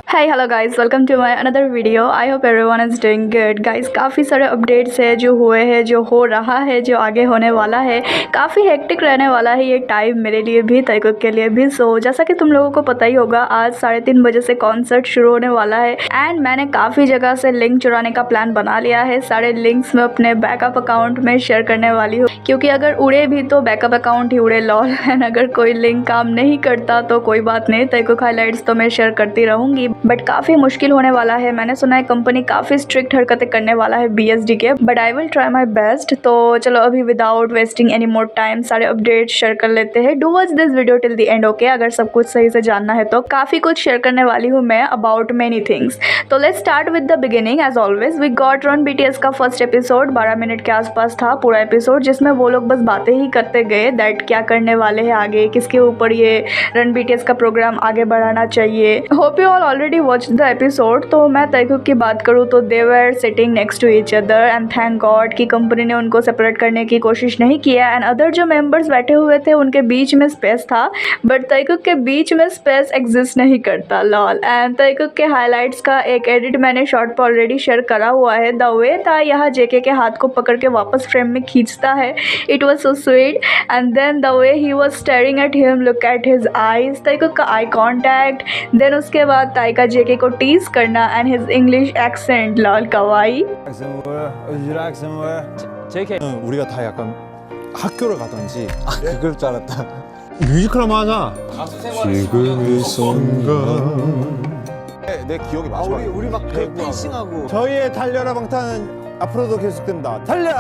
Hi hello guys, welcome to my another video. I hope everyone is doing good. Guys काफ़ी सारे updates है जो हुए हैं, जो हो रहा है, जो आगे होने वाला है। काफ़ी हेक्टिक रहने वाला है ये टाइम मेरे लिए भी, ताइकुक के लिए भी। सो जैसा कि तुम लोगों को पता ही होगा, आज 3:30 बजे से कॉन्सर्ट शुरू होने वाला है एंड मैंने काफ़ी जगह से लिंक चुराने का प्लान बना लिया है। सारे लिंक्स मैं अपने बैकअप अकाउंट में शेयर करने वाली हूँ, क्योंकि अगर उड़े भी तो बैकअप अकाउंट ही उड़े लॉल। एंड अगर कोई लिंक काम नहीं करता तो कोई बात नहीं, ताइकुक हाइलाइट्स तो मैं शेयर करती रहूँगी। बट काफ़ी मुश्किल होने वाला है। मैंने सुना है कंपनी काफ़ी स्ट्रिक्ट हरकतें करने वाला है BSD के, but I will try my best. तो चलो अभी without wasting any more time सारे अपडेट्स शेयर कर लेते हैं। Do watch this video till the end, okay. अगर सब कुछ सही से जानना है तो काफ़ी कुछ शेयर करने वाली हूँ मैं अबाउट मेनी थिंग्स। तो let's start with the beginning. As always we got Run BTS का फर्स्ट एपिसोड 12 मिनट के आसपास था पूरा एपिसोड, जिसमें वो लोग बस बातें ही करते गए दैट क्या करने वाले हैं आगे, किसके ऊपर ये रन BTS का प्रोग्राम आगे बढ़ाना चाहिए। Hope you all already watch the episode. तो मैं ताइकुक की बात करूँ तो they were sitting next to each other and thank God कि कंपनी ने उनको सेपरेट करने की कोशिश नहीं किया। एंड अदर जो मेंबर्स बैठे हुए थे उनके बीच में स्पेस था, बट ताइकुक के बीच में स्पेस एग्जिस्ट नहीं करता, लॉल। एंड ताइकुक के हाईलाइट्स का एक एडिट मैंने शॉर्ट पर ऑलरेडी शेयर करा हुआ है। द वे था यहाँ JK के हाथ को पकड़ के वापस फ्रेम में खींचता है, it was so sweet. And then the way he was staring at him, look at his eyes, Taekook का आई कॉन्टैक्ट। देन उसके बाद ताइका JK को टीज करना and his English accent, lol कावाई। JK 우리가 다 약간 학교를 가든지 그럴 줄 알았다. 뮤지컬 한번 하자. 지금 이 순간 내 기억이 마지막에 우리 막 댄싱하고 저희의 달려라 방탄은 앞으로도 계속된다. 달려!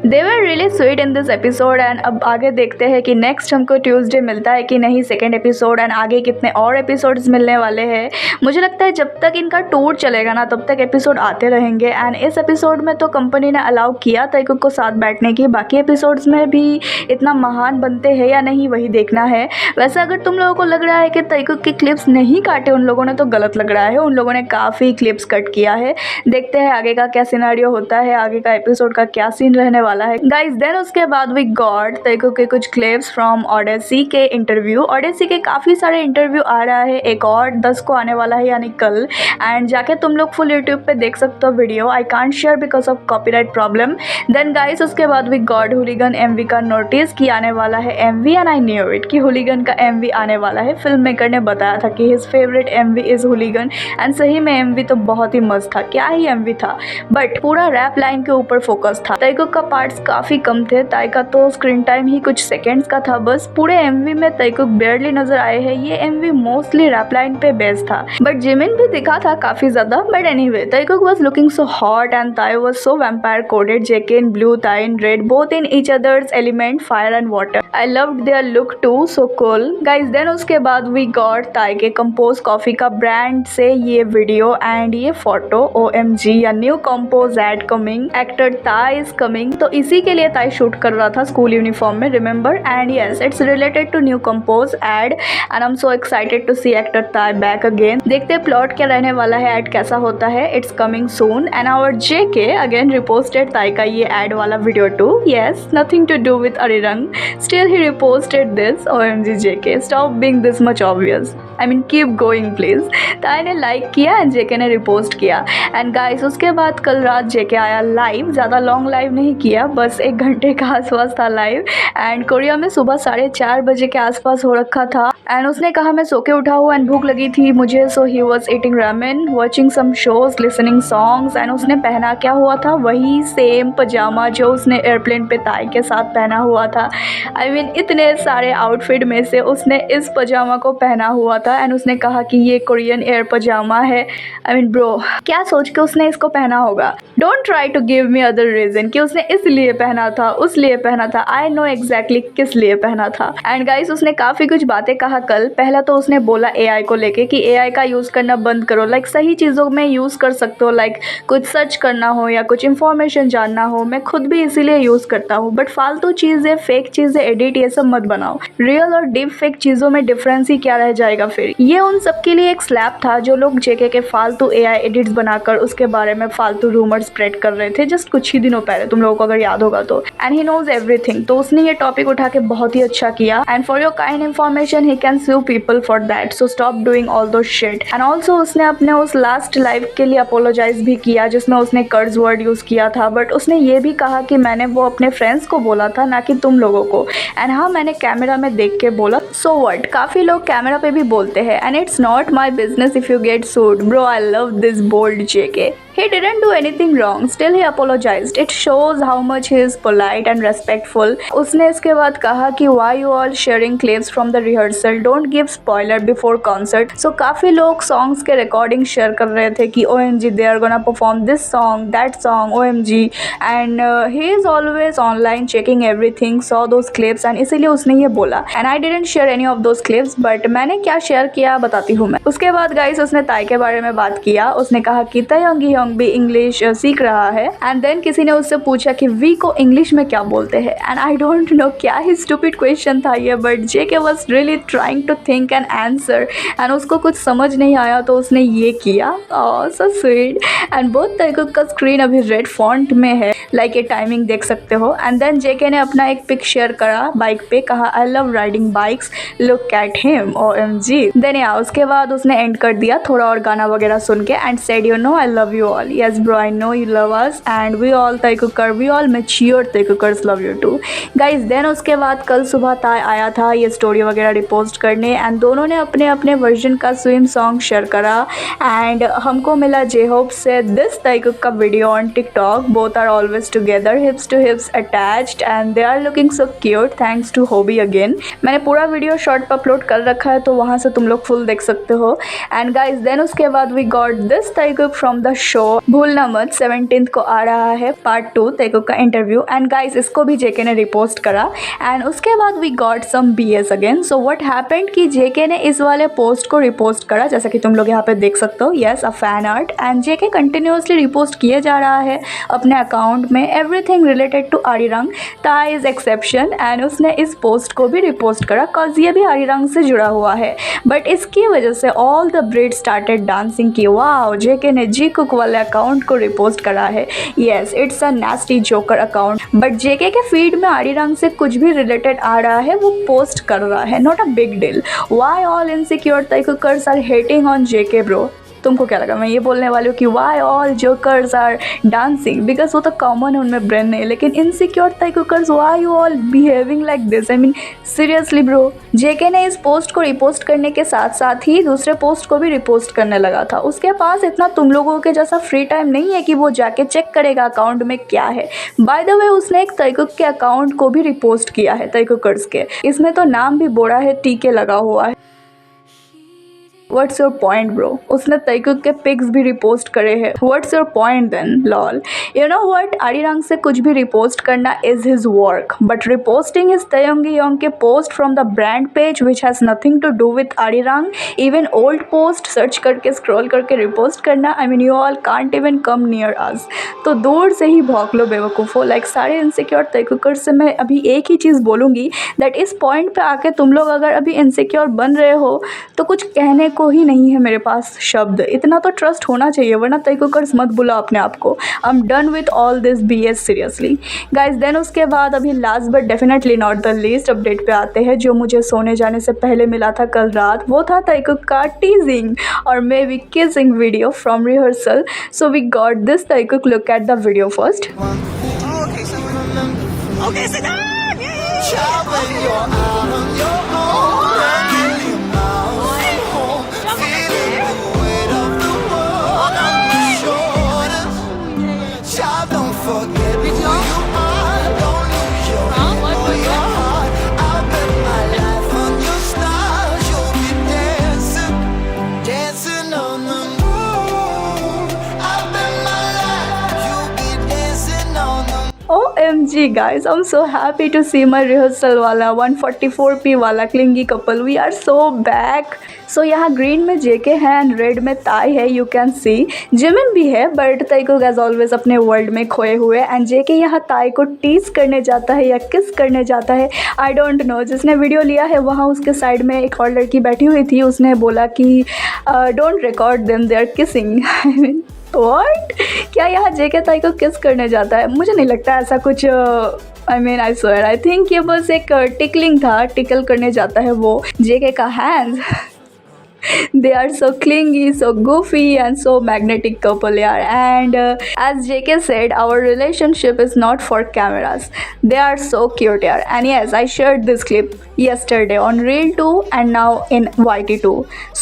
They were really sweet in this episode and अब आगे देखते हैं कि नेक्स्ट हमको ट्यूसडे मिलता है कि नहीं सेकेंड एपिसोड, एंड आगे कितने और एपिसोड्स मिलने वाले हैं। मुझे लगता है जब तक इनका टूर चलेगा ना तब तक एपिसोड आते रहेंगे। एंड इस एपिसोड में तो कंपनी ने अलाउ किया ताइकुक को साथ बैठने की, बाकी एपिसोड्स में भी इतना महान बनते हैं या नहीं वही देखना है। वैसे अगर तुम लोगों को लग रहा है कि ताइकुक की क्लिप्स नहीं काटे उन लोगों ने तो गलत लग रहा है। उन लोगों ने काफ़ी क्लिप्स कट किया है। देखते हैं आगे का क्या सिनेरियो होता है, आगे का एपिसोड का क्या सीन रहने वाला है गाइस। देन उसके बाद वी गॉट ताइकुक के कुछ क्लिप्स फ्रॉम ओडेसी के इंटरव्यू। ओडेसी के काफ़ी सारे इंटरव्यू आ रहा है, एक और 10 को आने वाला है यानी कल। एंड जाके तुम लोग फुल यूट्यूब पे देख सकते हो video. I can't share because of copyright problem. Then guys उसके बाद वी गॉट हुलिगन MV का नोटिस कि आने वाला है MV, and I knew it कि हुलिगन का MV आने वाला है। फिल्म मेकर ने बताया था कि his favourite MV is Hooligan, and सही में MV तो बहुत ही मस्त था, क्या ही MV था। बट पूरा रैप लाइन के ऊपर फोकस था। ताइकुक का पार्ट्स काफ़ी कम थे, ताइका तो स्क्रीन टाइम ही कुछ सेकेंड्स का था बस। पूरे MV में ताइकुक बेयरली नजर आए हैं। ये MV मोस्टली रैप लाइन पे बेस्ड था, बट जिमिन भी दिखा था काफ़ी ज़्यादा। But anyway Taekook was looking so hot and Tae was so vampire coded, JK in blue, Tae in red, both in each other's element fire and water. I loved their look too, so cool guys. Then उसके बाद we got ताई के compose coffee का brand से ये video and ये photo. OMG, या new compose ad coming, actor Tae is coming. तो इसी के लिए ताई शूट कर रहा था स्कूल यूनिफॉर्म में, remember. And yes, it's related to new compose ad and I am so excited to see actor Tae back again. देखते हैं प्लॉट क्या रहने वाला है, एड कैसा होता है। It's coming soon. And our JK again reposted Tae का ये एड वाला video too. Yes, nothing to do with Arirang, still he reposted this. OMG JK, stop being this much obvious, I mean keep going please. Tae ने like किया and JK ने repost किया। And guys उसके बाद कल रात JK आया live, ज़्यादा लॉन्ग लाइव नहीं किया, बस 1 घंटे का आसपास था लाइव। एंड कोरिया में सुबह 4:30 बजे के आसपास हो रखा था। एंड उसने कहा मैं सो के उठा हुआ एंड भूख लगी थी मुझे, so he was eating ramen, watching some shows, listening songs. And उसने पहना क्या हुआ था, वही सेम पजामा जो उसने एयरप्लेन पे ताई के साथ पहना हुआ था। आई मीन इतने सारे आउटफिट में से उसने इस पजामा को पहना हुआ था। एंड उसने कहा कि ये कोरियन एयर पजामा है। आई मीन ब्रो, क्या सोच के उसने इसको पहना होगा। Don't try to give me other reason कि उसने इसलिए पहना था, उस लिए पहना था, आई नो एग्जैक्टली किस लिए पहना था। एंड गाइस उसने काफ़ी कुछ बातें कहा कल। पहला तो उसने बोला AI को लेके कि AI का यूज़ करना बंद करो, लाइक सही चीज़ों में यूज़ कर सकते हो, लाइक कुछ सर्च करना हो या कुछ इन्फॉर्मेशन जानना हो, मैं खुद भी इसीलिए यूज़ करता हूँ, बट फालतू चीज़ें, फेक चीज़ें, एडिट ये सब मत बनाओ। रियल और डीप फेक चीज़ों में डिफरेंस ही क्या रह जाएगा फिर। ये उन सबके लिए एक स्लैप था जो लोग JK के फालतू AI एडिट्स बनाकर उसके बारे में फालतू रूमर स्प्रेड कर रहे थे जस्ट कुछ ही दिनों पहले, तुम लोगों को अगर याद होगा तो। एंड ही नोज एवरीथिंग, तो उसने ये टॉपिक उठा के बहुत ही अच्छा किया। And for your kind information he can sue people for that, so stop doing all those shit. And also उसने अपने उस लास्ट लाइव के लिए अपोलोजाइज भी किया जिसमें उसने कर्ज वर्ड यूज़ किया था, बट उसने ये भी कहा कि मैंने वो अपने फ्रेंड्स को बोला था ना कि तुम लोगों को। एंड हाँ, मैंने कैमरा में देख के बोला, सो व्हाट। काफ़ी लोग कैमरा पे भी बोलते हैं and it's not my business if you get sued. Bro I love this bold JK. He didn't do anything wrong, still he apologized. It shows how much he is polite and respectful. उसने इसके बाद कहा कि why you all sharing clips from the rehearsal? Don't give spoiler before concert. So काफ़ी लोग songs के recording share कर रहे थे कि OMG they are gonna perform this song, that song, OMG. And he is always online checking everything, saw those clips and इसीलिए उसने ये बोला. And I didn't share any of those clips, but मैंने क्या share किया बताती हूँ मैं। उसके बाद guys उसने ताई के बारे में बात किया। उसने कहा कि तायंगी भी इंग्लिश सीख रहा है। एंड देन किसी ने उससे पूछा कि वी को इंग्लिश में क्या बोलते हैं। एंड आई डोंट नो क्या ही स्टूपिड क्वेश्चन था ये, but JK was really trying to think and answer and उसको कुछ समझ नहीं आया तो उसने ये किया। सो स्वीट। एंड बोथ तरीकों का स्क्रीन अभी रेड फॉन्ट में है, लाइक ये टाइमिंग देख सकते हो। एंड देन JK ने अपना एक पिक शेयर करा बाइक पे, कहा I love riding bikes, look at him, OMG। Then या उसके बाद उसने एंड कर दिया थोड़ा और गाना वगैरह सुन के and said you know I love you all. Yes bro, I know you love us and we all Taikukar, we all mature Taikukars love you too guys. Then उसके बाद कल सुबह ताई आया था ये स्टोरी वगैरह रिपोस्ट करने एंड दोनों ने अपने अपने वर्जन का स्विम सॉन्ग शेयर करा। एंड हमको मिला J-Hope से दिस ताइकुक का video on TikTok, both are always together, hips to hips attached and they are looking so cute thanks to Hobby again. मैंने पूरा वीडियो शॉर्ट पर अपलोड कर रखा है तो वहाँ से तुम लोग फुल देख सकते हो। एंड गाइज देन उसके बाद we got this Taekook from the show भूलना मत, 17th को आ रहा है पार्ट 2 ताइकुक का इंटरव्यू। एंड गाइस इसको भी JK ने रिपोस्ट करा। एंड उसके बाद we got some BS again. So what happened कि JK ने इस वाले पोस्ट को रिपोस्ट करा जैसा कि तुम लोग यहाँ पे देख सकते हो, yes a fan art. And JK continuously repost किए जा रहा है अपने अकाउंट में एवरीथिंग रिलेटेड टू आरिरंग, ताई इज एक्सेप्शन। एंड उसने इस पोस्ट को भी रिपोस्ट करा कॉज ये भी आरिरंग से जुड़ा हुआ है, बट इसकी वजह से all the bird started dancing की वाओ JK ने Jikook वाले अकाउंट को रिपोस्ट करा है। Yes it's a nasty joker account, but JK के फीड में आरिरंग से कुछ भी रिलेटेड आ रहा है वो पोस्ट कर रहा है, not a big deal. Why all insecure Taekookers are hating on JK bro? तुमको क्या लगा मैं ये बोलने वाली हूँ कि why all jokers are dancing, because वो तो कॉमन है, उनमें ब्रेन नहीं। लेकिन insecure Taekookers why you all behaving like this? I mean seriously bro. JK ने इस पोस्ट को रिपोस्ट करने के साथ साथ ही दूसरे पोस्ट को भी रिपोस्ट करने लगा था। उसके पास इतना तुम लोगों के जैसा फ्री टाइम नहीं है कि वो जाके चेक करेगा अकाउंट में क्या है। बाय द वे उसने एक ताइकुक के अकाउंट को भी रिपोस्ट किया है, ताइकुकर्स के, इसमें तो नाम भी बोड़ा है, TK लगा हुआ है। What's your point bro? उसने ताइकुक के पिक्स भी रिपोस्ट करे हैं। What's your point then? Lol. You know what, Arirang से कुछ भी रिपोस्ट करना is his work, but reposting his तायंगी योंग के post from the brand page which has nothing to do with Arirang, even old post search करके scroll करके repost करना, I mean you all can't even come near us. तो दूर से ही भौंक लो बेवकूफ़ो। Like सारे इनसिक्योर ताइकुकर से मैं अभी एक ही चीज़ बोलूँगी दैट इस पॉइंट पे आके तुम लोग अगर अभी इनसिक्योर बन रहे हो तो कुछ कहने को ही नहीं है मेरे पास शब्द। इतना तो ट्रस्ट होना चाहिए, वरना ताइकुकर्स मत बुला अपने आप को। I am done with all this BS seriously guys. Then उसके बाद अभी last but definitely not the least update पे आते हैं जो मुझे सोने जाने से पहले मिला था कल रात। वो था ताइकुक का टीजिंग और maybe kissing video from rehearsal. So we got this Taekook, look at the video first. OMG guys, I'm so happy to see my rehearsal वाला 144p वाला clingy couple. We are so back. So यहाँ green में जेके है and red में ताई है. You can see Jimin भी है बट ताइकुक एज ऑलवेज अपने वर्ल्ड में खोए हुए. एंड जेके यहाँ ताई को टीज करने जाता है या किस करने जाता है, आई डोंट नो. जिसने वीडियो लिया है वहाँ उसके साइड में एक और लड़की बैठी हुई थी. उसने बोला कि don't record them, they are kissing. I mean what, क्या यहाँ जेके ताई को किस करने जाता है? मुझे नहीं लगता ऐसा कुछ. आई स्वेयर, आई थिंक ये बस एक टिकलिंग था, टिकल करने जाता है वो जेके का hands. They are so clingy, so goofy and so magnetic couple yaar. And as JK said, our relationship is not for cameras. They are so cute yaar. And yes, I shared this clip yesterday on Reel 2 and now in YT2.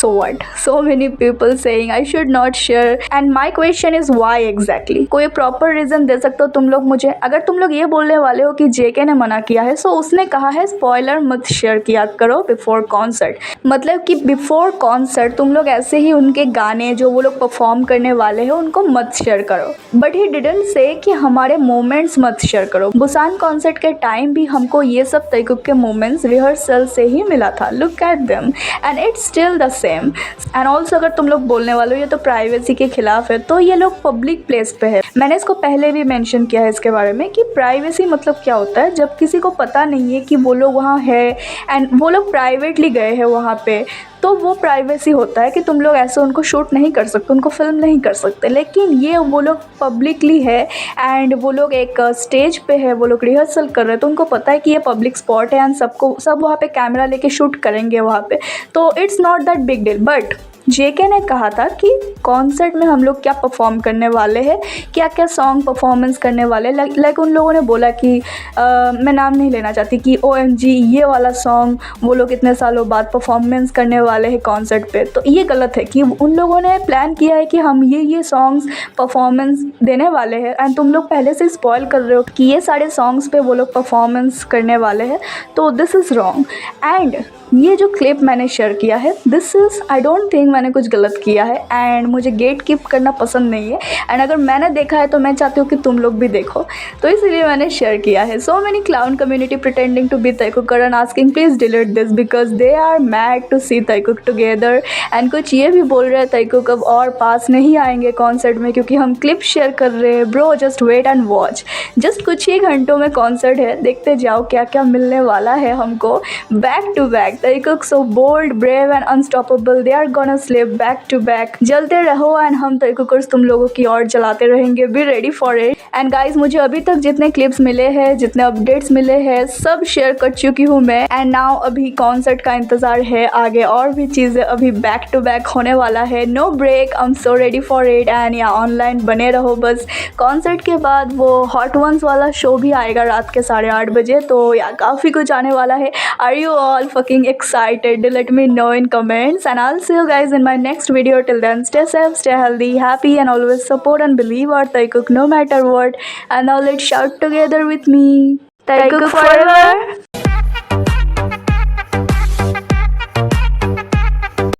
So what? So many people saying I should not share. And my question is why exactly? कोई proper reason दे सकते हो तुम लोग मुझे? अगर तुम लोग ये बोलने वाले हो कि JK ने मना किया है, so उसने कहा है स्पॉइलर मत शेयर किया करो बिफोर कॉन्सर्ट. मतलब कि बिफोर कॉन्सर्ट तुम लोग ऐसे ही उनके गाने जो वो लोग परफॉर्म करने वाले हैं उनको मत शेयर करो. बट ही डिडंट से कि हमारे मोमेंट्स मत शेयर करो. बुसान कॉन्सर्ट के टाइम भी हमको ये सब ताइकुक के मोमेंट्स रिहर्सल से ही मिला था. Look at them and it's still the same. And also अगर तुम लोग बोलने वाले हो ये तो प्राइवेसी के खिलाफ है, तो ये लोग पब्लिक प्लेस पे है. मैंने इसको पहले भी मेंशन किया है इसके बारे में कि प्राइवेसी मतलब क्या होता है. जब किसी को पता नहीं है कि वो लोग वहाँ है एंड वो लोग प्राइवेटली गए हैं वहाँ पे, तो वो प्राइवेसी होता है कि तुम लोग ऐसे उनको शूट नहीं कर सकते, उनको फिल्म नहीं कर सकते. लेकिन ये वो लोग पब्लिकली है एंड वो लोग एक स्टेज पे है, वो लोग रिहर्सल कर रहे हैं, तो उनको पता है कि ये पब्लिक स्पॉट है एंड सब वहाँ पे कैमरा लेके शूट करेंगे वहाँ पे. तो it's not that big deal. But JK ने कहा था कि कॉन्सर्ट में हम लोग क्या परफॉर्म करने वाले हैं, क्या क्या सॉन्ग परफॉर्मेंस करने वाले. लाइक उन लोगों ने बोला कि मैं नाम नहीं लेना चाहती कि OMG ये वाला सॉन्ग वो लोग इतने सालों बाद परफॉर्मेंस करने वाले हैं कॉन्सर्ट पे. तो ये गलत है कि उन लोगों ने प्लान किया है कि हम ये सॉन्ग्स परफॉर्मेंस देने वाले हैं एंड तुम लोग पहले से स्पॉइल कर रहे हो कि ये सारे सॉन्ग्स पे वो लोग परफॉर्मेंस करने वाले हैं. तो दिस इज़ रॉन्ग. एंड ये जो क्लिप मैंने शेयर किया है, this is, I don't think मैंने कुछ गलत किया है एंड मुझे गेट कीप करना पसंद नहीं है. एंड अगर मैंने देखा है तो मैं चाहती हूँ कि तुम लोग भी देखो, तो इसलिए मैंने शेयर किया है. So many clown community pretending to be Taekook and asking please delete this because they are mad to see Taekook together. And कुछ ये भी बोल रहे हैं ताइकुक अब और पास नहीं आएंगे कॉन्सर्ट में क्योंकि हम क्लिप शेयर कर रहे हैं. Bro just wait and watch. Just कुछ ही घंटों में कॉन्सर्ट है, देखते जाओ क्या क्या मिलने वाला है हमको back to back. Taekook so bold, brave and unstoppable. They are gonna slip back to back. जलते रहो एंड हम ताइकुकर्स तुम लोगों की और जलाते रहेंगे. Be ready for it. And guys मुझे अभी तक जितने क्लिप्स मिले हैं, जितने अपडेट्स मिले हैं, सब शेयर कर चुकी हूँ मैं. एंड नाउ अभी कॉन्सर्ट का इंतज़ार है, आगे और भी चीज़ें अभी बैक टू बैक होने वाला है. No break, I am so ready for it. And या ऑनलाइन बने रहो बस. कॉन्सर्ट के बाद वो हॉट वंस वाला शो भी आएगा रात के 8:30 बजे, तो या काफ़ी कुछ आने वाला है. Are you all fucking excited? Let me know in comments and I'll see you guys in my next video. Till then, stay safe, stay healthy, happy and always support and believe our Taikuk no matter what. And now let's shout together with me. Taikuk for